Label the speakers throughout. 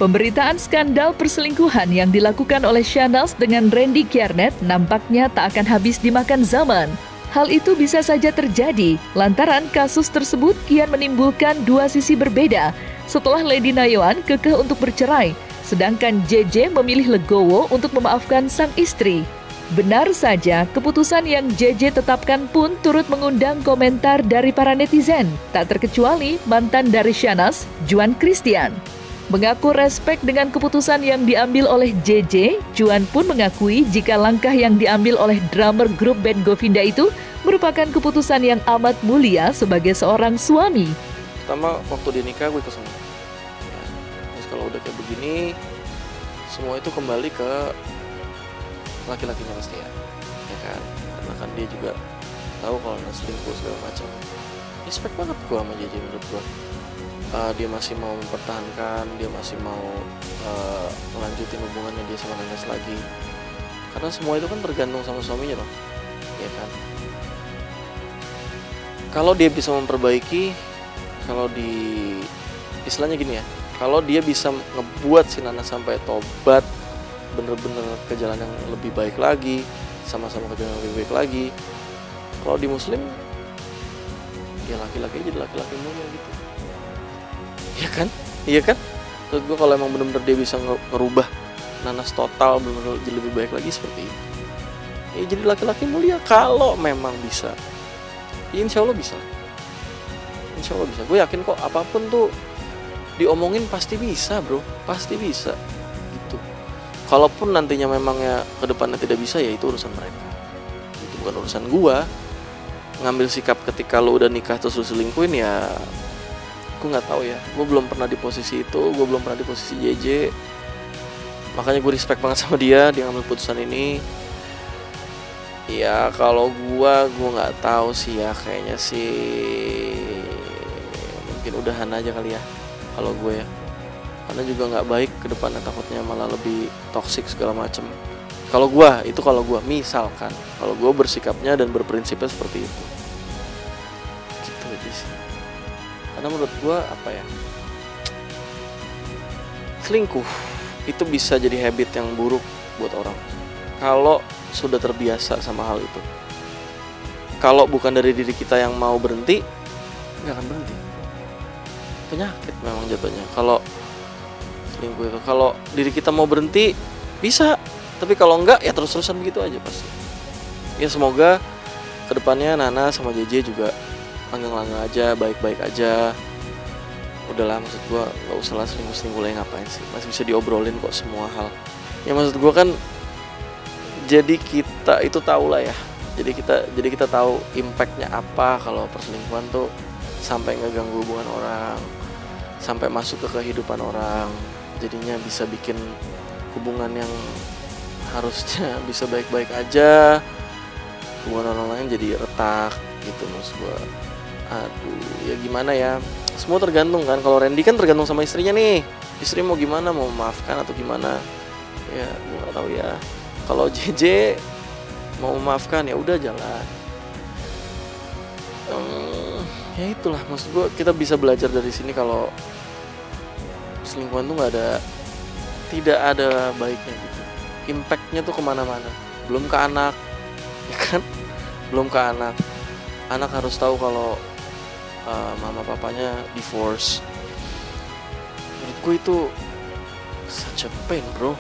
Speaker 1: Pemberitaan skandal perselingkuhan yang dilakukan oleh Shanaz dengan Randy Kiernet nampaknya tak akan habis dimakan zaman. Hal itu bisa saja terjadi lantaran kasus tersebut kian menimbulkan dua sisi berbeda setelah Lady Nayoan kekeh untuk bercerai, sedangkan JJ memilih legowo untuk memaafkan sang istri. Benar saja, keputusan yang JJ tetapkan pun turut mengundang komentar dari para netizen, tak terkecuali mantan dari Shanaz, Juan Christian. Mengaku respek dengan keputusan yang diambil oleh JJ, Juan pun mengakui jika langkah yang diambil oleh drummer grup band Govinda itu merupakan keputusan yang amat mulia sebagai seorang suami.
Speaker 2: Pertama, waktu dia nikah gue kesel. Ya, terus kalau udah kayak begini, semua itu kembali ke laki-lakinya pasti ya kan? Karena kan dia juga tahu kalau selingkuh segala macam. Respect banget gue sama JJ menurut gue. Dia masih mau mempertahankan, dia masih mau melanjutin hubungannya dia sama Nanas lagi. Karena semua itu kan tergantung sama suaminya loh, ya kan. Kalau dia bisa memperbaiki, kalau istilahnya gini ya, kalau dia bisa ngebuat si Nanas sampai tobat, bener-bener ke jalan yang lebih baik lagi, sama-sama ke jalan yang lebih baik lagi. Kalau di Muslim, dia laki-laki jadi laki-laki mulia gitu. Iya kan? Iya kan? Menurut gue kalau emang benar-benar dia bisa ngerubah Nanas total, benar-benar jadi lebih baik lagi seperti itu. Ya jadi laki-laki mulia kalau memang bisa. Ya, insya Allah bisa. Insya Allah bisa. Gue yakin kok apapun tuh diomongin pasti bisa bro. Pasti bisa. Gitu. Kalaupun nantinya memang ya ke depannya tidak bisa, ya itu urusan mereka. Itu bukan urusan gue. Ngambil sikap ketika lo udah nikah terus lo selingkuhin ya, gue nggak tahu ya, gue belum pernah di posisi itu, gue belum pernah di posisi JJ, makanya gue respect banget sama dia ngambil putusan ini. Ya kalau gue nggak tahu sih ya, kayaknya sih mungkin udahan aja kali ya kalau gue ya, karena juga nggak baik ke depannya, takutnya malah lebih toksik segala macem. Kalau gue misalkan kalau gue bersikapnya dan berprinsipnya seperti itu, gitu aja sih. Karena menurut gue selingkuh itu bisa jadi habit yang buruk buat orang kalau sudah terbiasa sama hal itu. Kalau bukan dari diri kita yang mau berhenti, nggak akan berhenti. Penyakit memang jatuhnya kalau selingkuh itu. Kalau diri kita mau berhenti bisa, tapi kalau enggak ya terus-terusan begitu aja pasti. Ya semoga kedepannya Nana sama JJ juga langgeng-langgeng aja, baik-baik aja. Udahlah, maksud gue gak usah lah selingkuh-selingkuh lagi, ngapain sih, masih bisa diobrolin kok semua hal. Ya maksud gue kan, jadi kita itu tahu lah ya, jadi kita tahu impactnya apa kalau perselingkuhan tuh sampai ngeganggu hubungan orang, sampai masuk ke kehidupan orang, jadinya bisa bikin hubungan yang harusnya bisa baik-baik aja, hubungan orang lain jadi retak gitu. Maksud gue, aduh ya gimana ya, semua tergantung kan. Kalau Randy kan tergantung sama istrinya nih, istri mau gimana, mau memaafkan atau gimana ya, gue gak tahu ya. Kalau JJ mau memaafkan ya udah jalan. Ya itulah, maksud gue kita bisa belajar dari sini kalau selingkuhan tuh tidak ada baiknya gitu. Impactnya tuh kemana-mana, belum ke anak ya kan, belum ke anak. Anak harus tahu kalau mama papanya divorce. Menurut gue itu such a pain bro,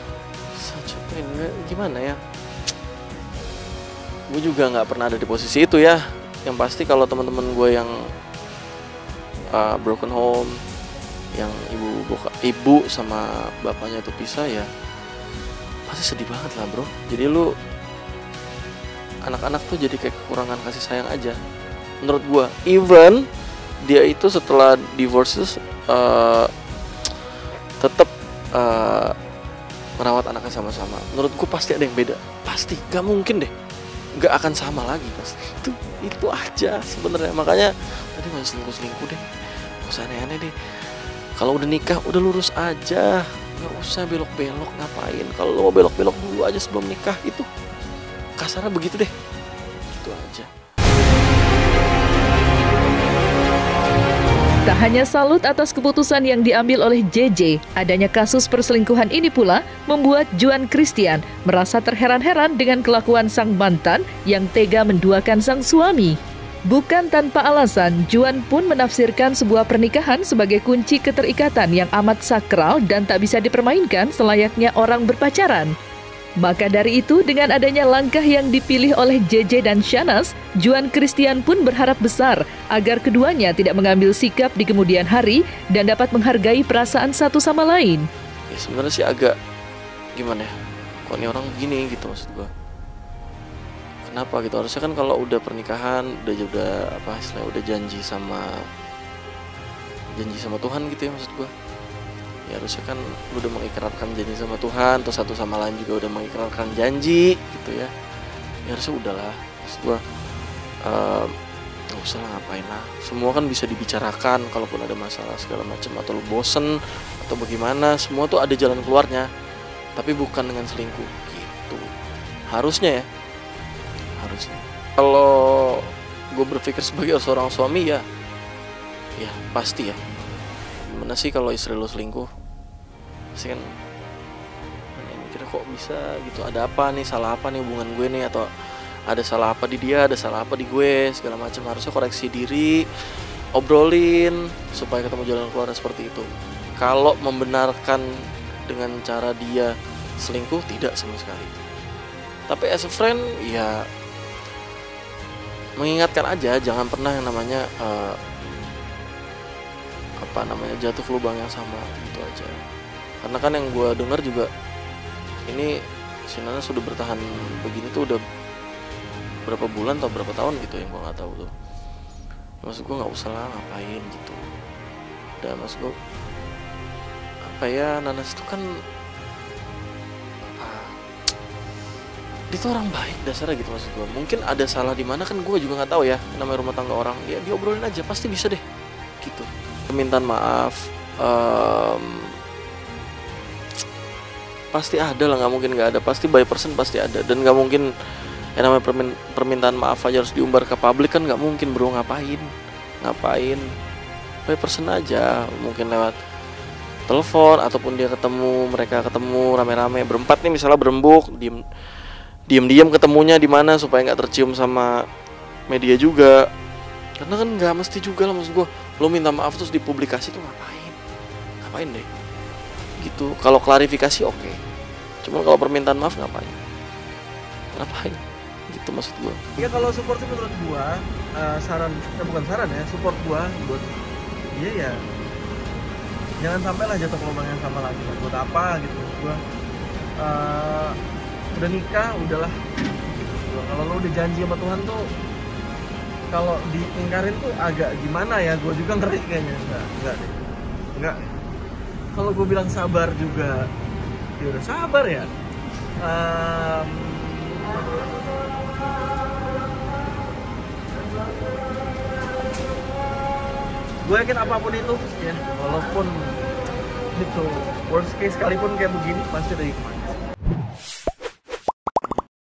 Speaker 2: such a pain. Gimana ya, gue juga nggak pernah ada di posisi itu ya. Yang pasti kalau teman-teman gue yang broken home, yang ibu sama bapaknya itu pisah ya, pasti sedih banget lah bro. Jadi lu anak-anak tuh jadi kayak kekurangan kasih sayang aja menurut gue. Even dia itu setelah divorce tetap merawat anaknya sama-sama. Menurut gue pasti ada yang beda, pasti gak mungkin deh gak akan sama lagi pasti. Itu aja sebenarnya. Makanya tadi gak selingkuh deh, gak usah aneh-aneh deh. Kalau udah nikah udah lurus aja, gak usah belok-belok. Ngapain kalau lo mau belok-belok dulu aja sebelum nikah, itu kasarnya begitu deh. Gitu aja.
Speaker 1: Tak hanya salut atas keputusan yang diambil oleh JJ, adanya kasus perselingkuhan ini pula membuat Juan Christian merasa terheran-heran dengan kelakuan sang mantan yang tega menduakan sang suami. Bukan tanpa alasan, Juan pun menafsirkan sebuah pernikahan sebagai kunci keterikatan yang amat sakral dan tak bisa dipermainkan selayaknya orang berpacaran. Maka dari itu, dengan adanya langkah yang dipilih oleh JJ dan Shahnaz, Juan Christian pun berharap besar agar keduanya tidak mengambil sikap di kemudian hari dan dapat menghargai perasaan satu sama lain.
Speaker 2: Ya sebenarnya sih agak gimana ya, kok ini orang begini gitu maksud gue. Kenapa gitu, harusnya kan kalau udah pernikahan udah apa istilahnya, udah janji sama Tuhan gitu ya maksud gue. Ya harusnya kan lu udah mengikrarkan janji sama Tuhan, terus satu sama lain juga udah mengikrarkan janji gitu ya. Ya harusnya udahlah, maksud gua nggak usah lah, ngapain lah. Semua kan bisa dibicarakan, kalaupun ada masalah segala macam atau lu bosen atau bagaimana, semua tuh ada jalan keluarnya. Tapi bukan dengan selingkuh gitu. Harusnya ya, harusnya. Kalau gue berpikir sebagai seorang suami ya pasti ya. Gimana sih kalau istri lo selingkuh? Pasti kan mikir kok bisa gitu, ada apa nih, salah apa nih hubungan gue nih, atau ada salah apa di dia, ada salah apa di gue, segala macam. Harusnya koreksi diri, obrolin supaya ketemu jalan keluar seperti itu. Kalau membenarkan dengan cara dia selingkuh, tidak sama sekali. Tapi as a friend ya mengingatkan aja, jangan pernah yang namanya jatuh ke lubang yang sama, gitu aja. Karena kan yang gue dengar juga ini si Nana sudah bertahan begini tuh udah berapa bulan atau berapa tahun gitu, yang gue nggak tahu tuh. Maksud gue nggak usah lah ngapain gitu. Dan maksud gue apa ya, Nanas itu kan dia tuh orang baik dasarnya gitu maksud gue. Mungkin ada salah di mana kan gue juga nggak tahu ya, namanya rumah tangga orang. Ya diobrolin aja, pasti bisa deh gitu. Permintaan maaf pasti ada lah, nggak mungkin nggak ada, pasti by person pasti ada. Dan nggak mungkin yang namanya permintaan maaf aja harus diumbar ke publik kan, nggak mungkin bro. Ngapain by person aja, mungkin lewat telepon ataupun dia mereka ketemu rame-rame berempat nih misalnya, berembuk diem ketemunya di mana supaya nggak tercium sama media juga. Karena kan nggak mesti juga lah, maksud gue lo minta maaf terus dipublikasi tuh ngapain deh gitu. Kalau klarifikasi oke. Cuman kalau permintaan maaf ngapain gitu maksud gue.
Speaker 3: Ya kalau support sih menurut gue bukan saran ya, support gue buat dia ya jangan sampai lah jatuh ke lubang yang sama lagi. Buat apa gitu maksud gue. Udah nikah udahlah. Kalau lo udah janji sama Tuhan tuh, kalau diingkarin tuh agak gimana ya, gue juga ngeri kayaknya. Enggak. Kalau gue bilang sabar juga, ya udah sabar ya. Gue yakin apapun itu ya, walaupun itu worst case sekalipun kayak begini, pasti ada hikmah.